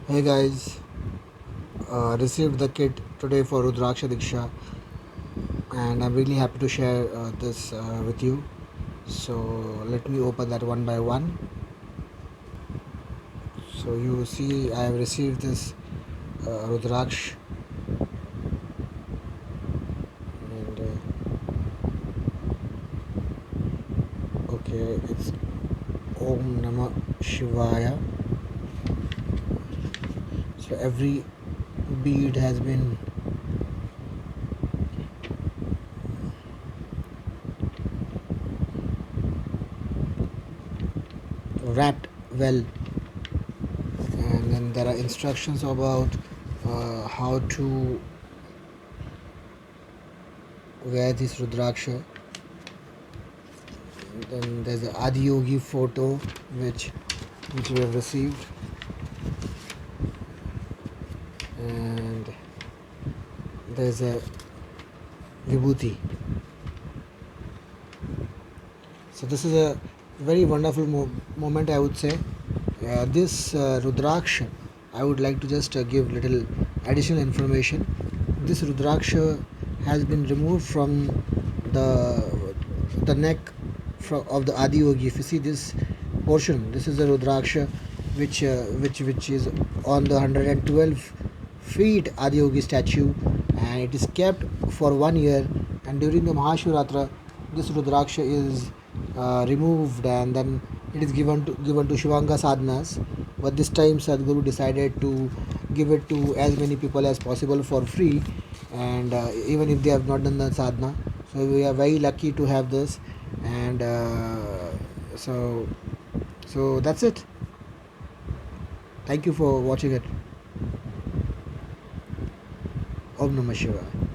Hey guys, received the kit today for Rudraksh Diksha, and I'm really happy to share this with you. So let me open that one by one. So you see, I have received this Rudraksh, and okay, it's Om Namah Shivaya. So every bead has been wrapped well, and then there are instructions about how to wear this Rudraksha. Then there's the Adiyogi photo which we have received, and there's a Vibhuti. So this is a very wonderful moment, I would say. This Rudraksha, I would like to just give little additional information. This Rudraksha has been removed from the neck of the Adiyogi. If you see this portion, this is the Rudraksha which is on the 112 feet Adiyogi statue, and it is kept for 1 year. And during the Mahashivratri, this Rudraksha is removed, and then it is given to Shivanga sadhanas. But this time Sadhguru decided to give it to as many people as possible for free, and even if they have not done the sadhana. So we are very lucky to have this, and so that's it. Thank you for watching it. Om Namah Shivaya.